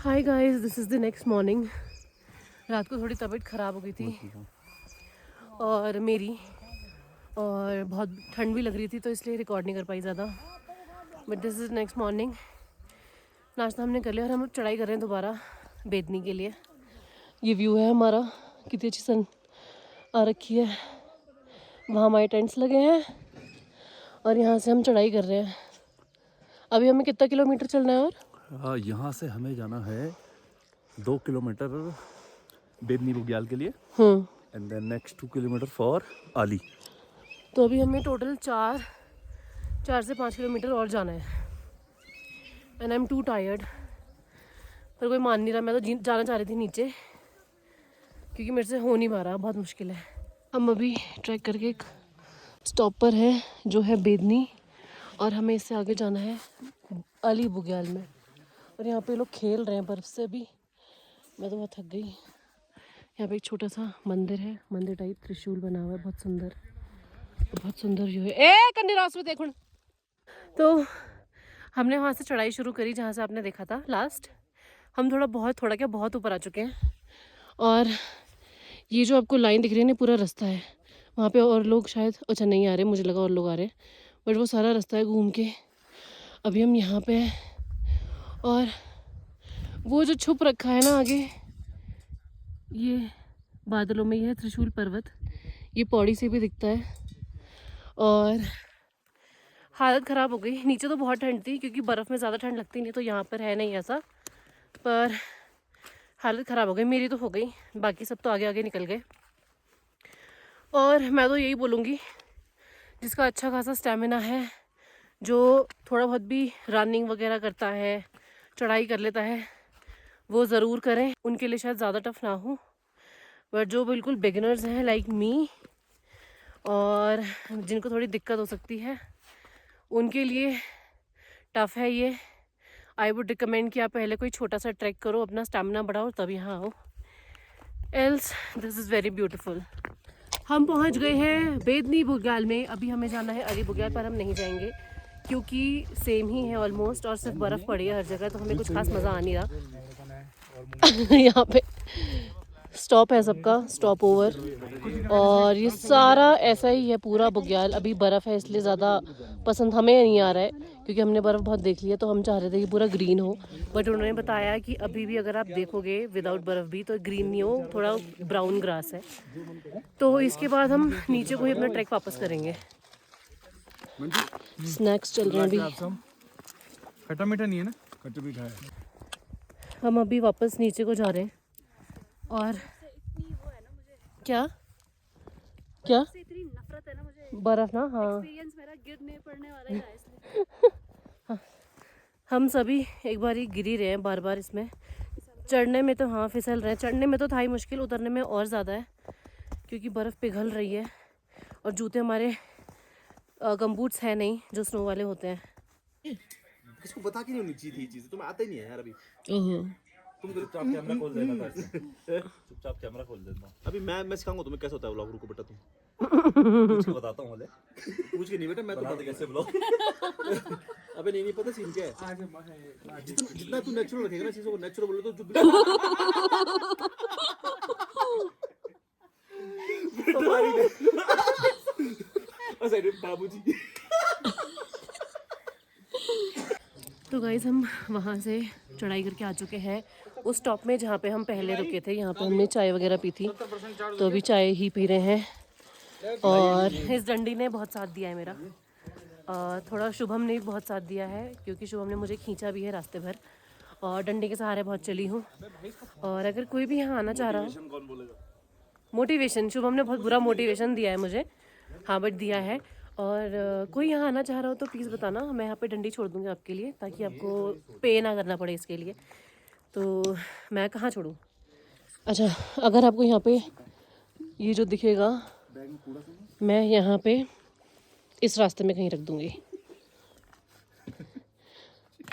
Hi guys, this is the next morning. रात को थोड़ी तबीयत ख़राब हो गई थी और मेरी और बहुत ठंड भी लग रही थी, तो इसलिए रिकॉर्ड नहीं कर पाई ज़्यादा। But this is next morning. नाश्ता हमने कर लिया और हम लोग चढ़ाई कर रहे हैं दोबारा बेदनी के लिए। ये व्यू है हमारा, कितनी अच्छी सन आ रखी है। वहाँ हमारे टेंट्स लगे हैं और यहाँ से हम चढ़ाई कर रहे हैं। अभी हमें कितना किलोमीटर चलना है? और यहाँ से हमें जाना है 2 किलोमीटर बेदनी बुग्याल के लिए and then next 2 kilometre for Ali. तो अभी हमें टोटल 4 से 5 किलोमीटर और जाना है and I am to tired. पर कोई मान नहीं रहा, मैं तो जाना चाह रही थी नीचे क्योंकि मेरे से हो नहीं पा रहा, बहुत मुश्किल है। हम अभी ट्रैक करके एक स्टॉप पर है जो है बेदनी, और हमें इससे आगे जाना है अली बुग्याल में। और यहाँ पे लोग खेल रहे हैं बर्फ़ से अभी। मैं तो बहुत थक गई। यहाँ पे एक छोटा सा मंदिर है, मंदिर टाइप, त्रिशूल बना हुआ है, बहुत सुंदर, बहुत सुंदर व्यू है। ए कन्नी रास में देखो। तो हमने वहाँ से चढ़ाई शुरू करी जहाँ से आपने देखा था लास्ट। हम थोड़ा क्या बहुत ऊपर आ चुके हैं। और ये जो आपको लाइन दिख रही है ना, पूरा रास्ता है। वहाँ पे और लोग शायद अच्छा नहीं आ रहे, मुझे लगा और लोग आ रहे हैं, बट वो सारा रास्ता है घूम के। अभी हम यहाँ पे हैं और वो जो छुप रखा है ना आगे, ये बादलों में, ये है त्रिशूल पर्वत। ये पौड़ी से भी दिखता है। और हालत ख़राब हो गई। नीचे तो बहुत ठंड थी क्योंकि बर्फ़ में ज़्यादा ठंड लगती नहीं, तो यहाँ पर है नहीं ऐसा। पर हालत ख़राब हो गई, मेरी तो हो गई, बाकी सब तो आगे आगे निकल गए। और मैं तो यही बोलूँगी, जिसका अच्छा खासा स्टैमिना है, जो थोड़ा बहुत भी रनिंग वगैरह करता है, चढ़ाई कर लेता है, वो ज़रूर करें। उनके लिए शायद ज़्यादा टफ ना हो, बट जो बिल्कुल बिगिनर्स हैं लाइक मी, और जिनको थोड़ी दिक्कत हो सकती है, उनके लिए टफ़ है ये। आई वुड रिकमेंड कि आप पहले कोई छोटा सा ट्रैक करो, अपना स्टैमिना बढ़ाओ, तब यहाँ आओ। Else this is very beautiful. हम पहुँच गए हैं बेदनी बुग्याल में। अभी हमें जाना है अली बुग्याल, पर हम नहीं जाएंगे क्योंकि सेम ही है ऑलमोस्ट, और सिर्फ बर्फ़ पड़ी है हर जगह, तो हमें कुछ खास मज़ा आ नहीं रहा। यहाँ पे स्टॉप है सबका, स्टॉप ओवर, और ये सारा ऐसा ही है पूरा बुग्याल। अभी बर्फ़ है इसलिए ज़्यादा पसंद हमें नहीं आ रहा है, क्योंकि हमने बर्फ़ बहुत देख ली है, तो हम चाह रहे थे कि पूरा ग्रीन हो। बट उन्होंने बताया कि अभी भी अगर आप देखोगे विदाउट बर्फ़ भी, तो ग्रीन नहीं हो, थोड़ा ब्राउन ग्रास है। तो इसके बाद हम नीचे को ही अपना ट्रैक वापस करेंगे। स्नैक्स चल रहे हैं अभी। खट्टा मीठा नहीं है ना? खट्टा मीठा है। हम अभी वापस नीचे को जा रहे हैं। और क्या क्या इतनी नफरत है ना मुझे बर्फ ना, हाँ एक्सपीरियंस मेरा गिरने पड़ने वाला है इसलिए। हम सभी एक बार ही गिर ही रहे हैं बार बार इसमें। चढ़ने में तो हाँ फिसल रहे हैं, चढ़ने में तो था ही मुश्किल, उतरने में और ज़्यादा है क्योंकि बर्फ़ पिघल रही है और जूते हमारे गमबूट्स हैं नहीं जो स्नो वाले होते हैं। किसको बता के नहीं होनी चाहिए थी चीज़, तुम्हें आता ही नहीं है यार अभी। ओहो, तुम चुपचाप कैमरा खोल देना था ऐसे। चुपचाप कैमरा खोल देना। अभी मैं सिखाऊंगा तुम्हें कैसे होता है व्लॉग। रुको बेटा, तुम पूछ के बताता हूँ। पूछ के नहीं बेटा, मैं तो बता कैसे व्लॉग। अबे नहीं पता सीन क्या है। जितना तू नेचुरल रखेगा ना चीज़ों को, नेचुरल बोले तो जो बाबूजी। तो गाइस हम वहाँ से चढ़ाई करके आ चुके हैं उस स्टॉप में जहाँ पे हम पहले रुके थे। यहाँ पे हमने चाय वगैरह पी थी, तो अभी चाय ही पी रहे हैं। और इस डंडी ने बहुत साथ दिया है मेरा, थोड़ा शुभम ने भी बहुत साथ दिया है क्योंकि शुभम ने मुझे खींचा भी है रास्ते भर, और डंडे के सहारे बहुत चली हूँ। और अगर कोई भी यहाँ आना चाह रहा हो, मोटिवेशन, शुभम ने बहुत बुरा मोटिवेशन दिया है मुझे, हाँ बट दिया है। और कोई यहाँ आना चाह रहा हो तो प्लीज़ बताना, मैं यहाँ पे डंडी छोड़ दूँगी आपके लिए, ताकि आपको पे ना करना पड़े इसके लिए। तो मैं कहाँ छोड़ूँ? अच्छा, अगर आपको यहाँ पे ये जो दिखेगा, मैं यहाँ पे इस रास्ते में कहीं रख दूँगी,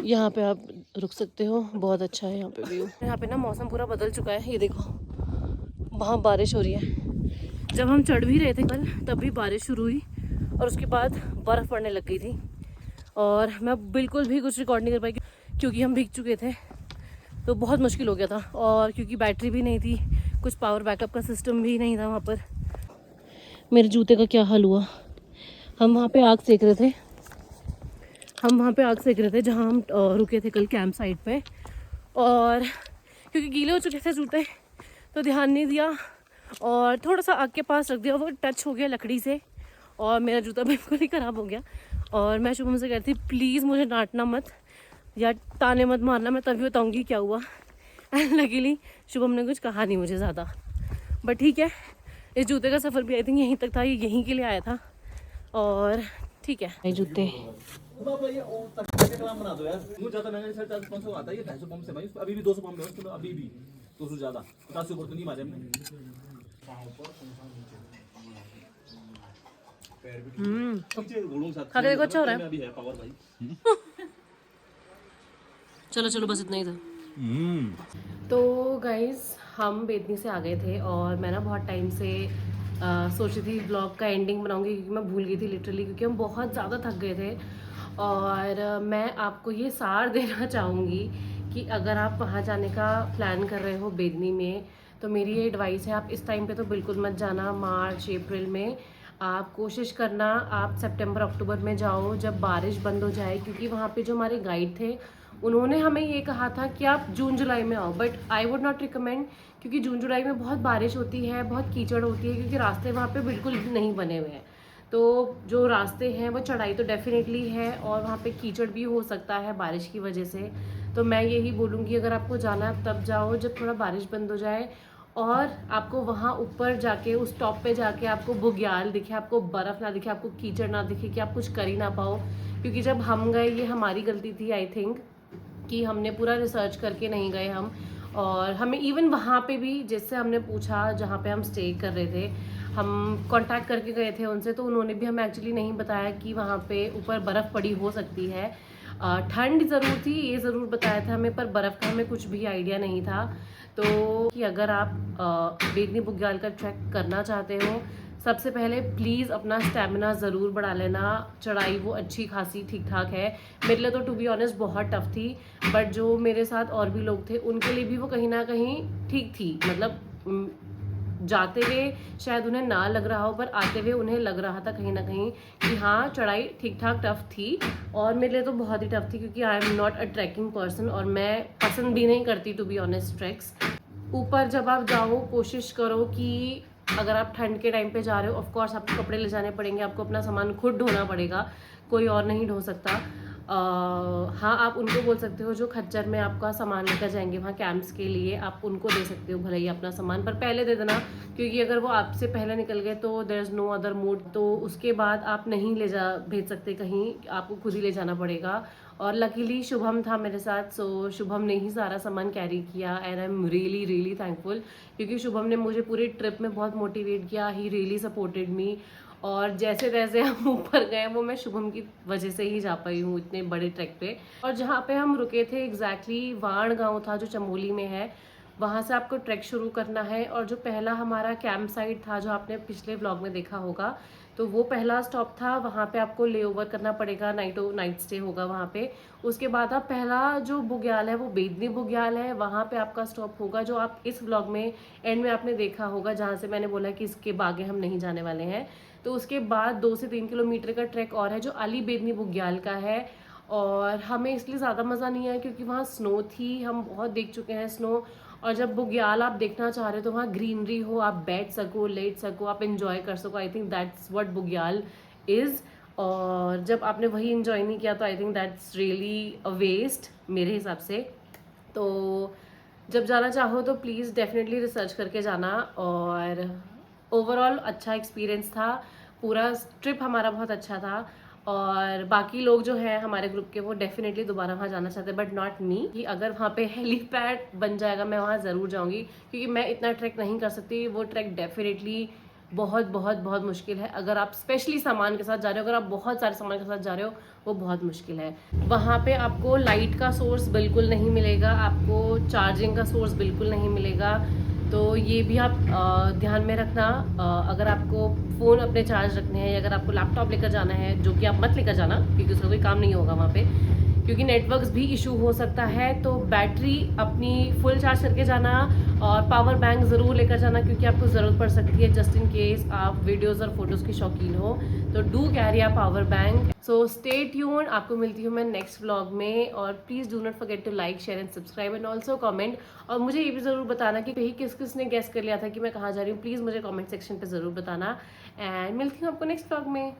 यहाँ पे आप रुक सकते हो, बहुत अच्छा है यहाँ पे व्यू। यहाँ पे ना मौसम पूरा बदल चुका है, ये देखो वहाँ बारिश हो रही है। जब हम चढ़ भी रहे थे कल, तब भी बारिश शुरू हुई और उसके बाद बर्फ़ पड़ने लग गई थी, और मैं बिल्कुल भी कुछ रिकॉर्ड नहीं कर पाई क्योंकि हम भीग चुके थे। तो बहुत मुश्किल हो गया था। और क्योंकि बैटरी भी नहीं थी, कुछ पावर बैकअप का सिस्टम भी नहीं था वहाँ पर। मेरे जूते का क्या हाल हुआ। हम वहाँ पे आग सेक रहे थे जहाँ हम रुके थे कल कैंप साइट पे। और क्योंकि गीले हो चुके थे जूते तो ध्यान नहीं दिया और थोड़ा सा आग के पास रख दिया, वो टच हो गया लकड़ी से और मेरा जूता बिल्कुल ही ख़राब हो गया। और मैं शुभम से कहती थी प्लीज़ मुझे डांटना मत या ताने मत मारना, मैं तभी बताऊँगी क्या हुआ। एंड लकीली शुभम ने कुछ कहा नहीं मुझे ज़्यादा। बट ठीक है, इस जूते का सफ़र भी आई थिंक यहीं तक था, ये यहीं के लिए आया था। और ठीक है, ये जूते ये काम बना दो यार, मुझे ज्यादा महंगा 450 आता है, ये 250 पंप से भाई, अभी भी 200 पंप है उसमें, अभी भी 200 ज्यादा 50 ऊपर तो नहीं मारे हमने। खा के देखो, अच्छा हो रहा है। अभी है पावर भाई। चलो बस इतना ही था। तो गाइज हम बेदनी से आ गए थे और मैं ना बहुत टाइम से सोची थी ब्लॉग का एंडिंग बनाऊंगी क्योंकि मैं भूल गई थी लिटरली, क्योंकि हम बहुत ज़्यादा थक गए थे। और मैं आपको ये सार देना चाहूँगी कि अगर आप वहाँ जाने का प्लान कर रहे हो बेदनी में, तो मेरी ये एडवाइस है, आप इस टाइम पे तो बिल्कुल मत जाना। मार्च अप्रैल में आप कोशिश करना आप सितंबर अक्टूबर में जाओ जब बारिश बंद हो जाए, क्योंकि वहाँ पे जो हमारे गाइड थे उन्होंने हमें ये कहा था कि आप जून जुलाई में आओ। But I would not recommend, क्योंकि जून जुलाई में बहुत बारिश होती है, बहुत कीचड़ होती है, क्योंकि रास्ते वहाँ पे बिल्कुल नहीं बने हुए हैं। तो जो रास्ते हैं वो चढ़ाई तो डेफिनेटली है और वहाँ पे कीचड़ भी हो सकता है बारिश की वजह से। तो मैं यही बोलूँगी अगर आपको जाना है तब जाओ जब थोड़ा बारिश बंद हो जाए और आपको वहाँ ऊपर जाके उस टॉप पे जाके आपको बुग्याल दिखे, आपको बर्फ़ ना दिखे, आपको कीचड़ ना दिखे, कि आप कुछ कर ही ना पाओ। क्योंकि जब हम गए, ये हमारी गलती थी आई थिंक, कि हमने पूरा रिसर्च करके नहीं गए हम। और हमें इवन वहाँ पे भी जिससे हमने पूछा जहाँ पे हम स्टे कर रहे थे, हम कांटेक्ट करके गए थे उनसे, तो उन्होंने भी हमें एक्चुअली नहीं बताया कि वहाँ पे ऊपर बर्फ़ पड़ी हो सकती है। ठंड ज़रूर थी, ये ज़रूर बताया था हमें, पर बर्फ़ का हमें कुछ भी आइडिया नहीं था। तो कि अगर आप बेदनी बुग्याल का ट्रैक करना चाहते हो, सबसे पहले प्लीज़ अपना स्टैमिना ज़रूर बढ़ा लेना। चढ़ाई वो अच्छी खासी ठीक ठाक है, मेरे लिए तो टू बी ऑनेस्ट बहुत टफ थी, बट जो मेरे साथ और भी लोग थे उनके लिए भी वो कहीं ना कहीं ठीक थी। मतलब जाते हुए शायद उन्हें ना लग रहा हो, पर आते हुए उन्हें लग रहा था कहीं ना कहीं कि हाँ चढ़ाई ठीक ठाक टफ थी। और मेरे लिए तो बहुत ही टफ थी, क्योंकि I am not a trekking person और मैं पसंद भी नहीं करती टू बी ऑनेस्ट ट्रैक्स। ऊपर जब आप जाओ कोशिश करो कि अगर आप ठंड के टाइम पे जा रहे हो, ऑफ कोर्स आपको कपड़े ले जाने पड़ेंगे, आपको अपना सामान खुद ढोना पड़ेगा, कोई और नहीं ढो सकता। हाँ, आप उनको बोल सकते हो जो खच्चर में आपका सामान लेकर जाएंगे वहाँ कैंप्स के लिए, आप उनको दे सकते हो भले ही अपना सामान, पर पहले दे देना, क्योंकि अगर वो आपसे पहले निकल गए तो there is no other mood, तो उसके बाद आप नहीं भेज सकते कहीं, आपको खुद ही ले जाना पड़ेगा। और लकीली शुभम था मेरे साथ, सो शुभम ने ही सारा सामान कैरी किया and I am really really thankful, क्योंकि शुभम ने मुझे पूरी ट्रिप में बहुत मोटिवेट किया, ही रियली सपोर्टेड मी। और जैसे तैसे हम ऊपर गए, वो मैं शुभम की वजह से ही जा पाई हूँ इतने बड़े ट्रैक पे। और जहाँ पे हम रुके थे एग्जैक्टली वाण गांव था जो चमोली में है, वहाँ से आपको ट्रैक शुरू करना है। और जो पहला हमारा कैंप साइट था जो आपने पिछले व्लॉग में देखा होगा, तो वो पहला स्टॉप था, वहाँ पे आपको ले ओवर करना पड़ेगा, नाइट स्टे होगा वहाँ पे। उसके बाद आप पहला जो बुग्याल है वो बेदनी बुग्याल है, वहाँ पे आपका स्टॉप होगा, जो आप इस व्लॉग में एंड में आपने देखा होगा, जहाँ से मैंने बोला कि इसके बागे हम नहीं जाने वाले हैं। तो उसके बाद 2 से 3 किलोमीटर का ट्रैक और है जो अली बेदनी बुग्याल का है। और हमें इसलिए ज़्यादा मज़ा नहीं आया क्योंकि वहाँ स्नो थी, हम बहुत देख चुके हैं स्नो। और जब बुग्याल आप देखना चाह रहे हो तो वहाँ ग्रीनरी हो, आप बैठ सको, लेट सको, आप एंजॉय कर सको, I think that's what bugyal is. और जब आपने वही एंजॉय नहीं किया तो I think that's really a waste मेरे हिसाब से। तो जब जाना चाहो तो प्लीज़ डेफिनेटली रिसर्च करके जाना। और ओवरऑल अच्छा एक्सपीरियंस था, पूरा ट्रिप हमारा बहुत अच्छा था। और बाकी लोग जो हैं हमारे ग्रुप के वो डेफिनेटली दोबारा वहाँ जाना चाहते हैं, बट नॉट मी। कि अगर वहाँ पे हेलीपैड बन जाएगा मैं वहाँ ज़रूर जाऊँगी, क्योंकि मैं इतना ट्रैक नहीं कर सकती। वो ट्रैक डेफिनेटली बहुत बहुत बहुत मुश्किल है। अगर आप स्पेशली सामान के साथ जा रहे हो, अगर आप बहुत सारे सामान के साथ जा रहे हो, वो बहुत मुश्किल है। वहाँ पे आपको लाइट का सोर्स बिल्कुल नहीं मिलेगा, आपको चार्जिंग का सोर्स बिल्कुल नहीं मिलेगा। तो ये भी आप ध्यान में रखना। अगर आपको फ़ोन अपने चार्ज रखने हैं या अगर आपको लैपटॉप लेकर जाना है, जो कि आप मत लेकर जाना क्योंकि उसका कोई काम नहीं होगा वहाँ पे, क्योंकि नेटवर्क्स भी इशू हो सकता है। तो बैटरी अपनी फुल चार्ज करके जाना और पावर बैंक ज़रूर लेकर जाना, क्योंकि आपको ज़रूरत पड़ सकती है जस्ट इन केस आप वीडियोज़ और फोटोज़ की शौकीन हो। तो do carry a power bank. So stay tuned, आपको मिलती हूँ मैं नेक्स्ट व्लॉग में। और please do not forget to like, share and subscribe and also comment. और मुझे ये भी ज़रूर बताना कि कहीं किस किस ने गेस कर लिया था कि मैं कहाँ जा रही हूँ। प्लीज़ मुझे कमेंट सेक्शन पे ज़रूर बताना। एंड मिलती हूँ आपको नेक्स्ट व्लॉग में।